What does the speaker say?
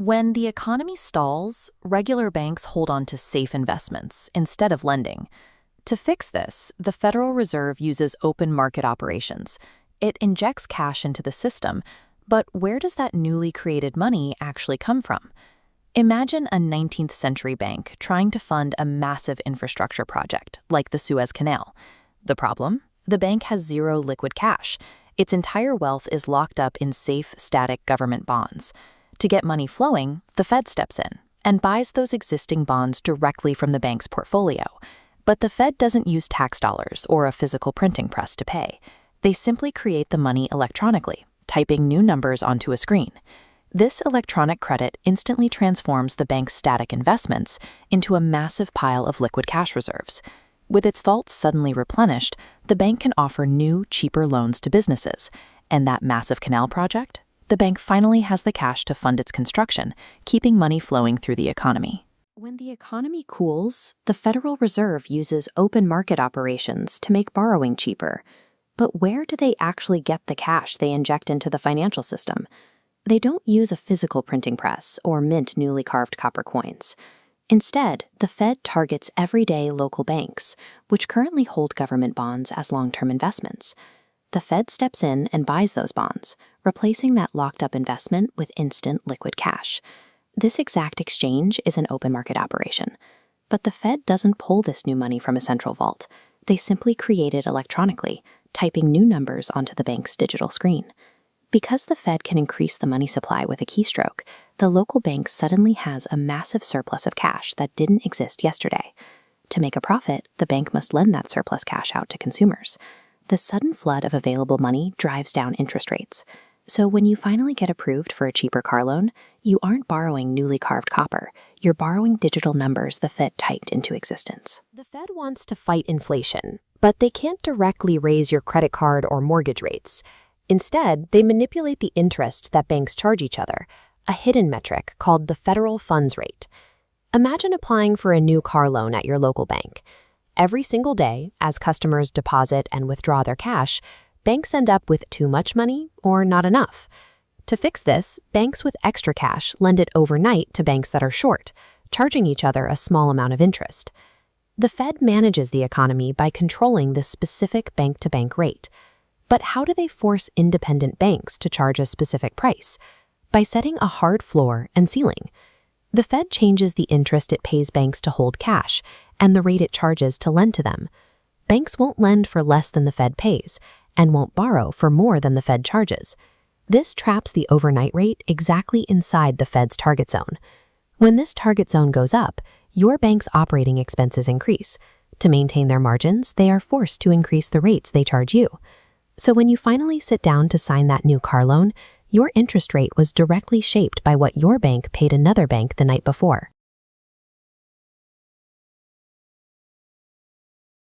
When the economy stalls, regular banks hold on to safe investments instead of lending. To fix this, the Federal Reserve uses open market operations. It injects cash into the system, but where does that newly created money actually come from? Imagine a 19th century bank trying to fund a massive infrastructure project, like the Suez Canal. The problem? The bank has zero liquid cash. Its entire wealth is locked up in safe, static government bonds. To get money flowing, the Fed steps in and buys those existing bonds directly from the bank's portfolio. But the Fed doesn't use tax dollars or a physical printing press to pay. They simply create the money electronically, typing new numbers onto a screen. This electronic credit instantly transforms the bank's static investments into a massive pile of liquid cash reserves. With its vaults suddenly replenished, the bank can offer new, cheaper loans to businesses. And that massive canal project? The bank finally has the cash to fund its construction, keeping money flowing through the economy. When the economy cools, the Federal Reserve uses open market operations to make borrowing cheaper. But where do they actually get the cash they inject into the financial system? They don't use a physical printing press or mint newly carved copper coins. Instead, the Fed targets everyday local banks, which currently hold government bonds as long-term investments. The Fed steps in and buys those bonds, replacing that locked-up investment with instant liquid cash. This exact exchange is an open market operation. But the Fed doesn't pull this new money from a central vault. They simply create it electronically, typing new numbers onto the bank's digital screen. Because the Fed can increase the money supply with a keystroke, the local bank suddenly has a massive surplus of cash that didn't exist yesterday. To make a profit, the bank must lend that surplus cash out to consumers. The sudden flood of available money drives down interest rates. So when you finally get approved for a cheaper car loan, you aren't borrowing newly carved copper. You're borrowing digital numbers the Fed typed into existence. The Fed wants to fight inflation, but they can't directly raise your credit card or mortgage rates. Instead, they manipulate the interest that banks charge each other, a hidden metric called the federal funds rate. Imagine applying for a new car loan at your local bank. Every single day, as customers deposit and withdraw their cash, banks end up with too much money or not enough. To fix this, banks with extra cash lend it overnight to banks that are short, charging each other a small amount of interest. The Fed manages the economy by controlling this specific bank-to-bank rate. But how do they force independent banks to charge a specific price? By setting a hard floor and ceiling. The Fed changes the interest it pays banks to hold cash and the rate it charges to lend to them. Banks won't lend for less than the Fed pays and won't borrow for more than the Fed charges. This traps the overnight rate exactly inside the Fed's target zone. When this target zone goes up, your bank's operating expenses increase. To maintain their margins, they are forced to increase the rates they charge you. So when you finally sit down to sign that new car loan, your interest rate was directly shaped by what your bank paid another bank the night before.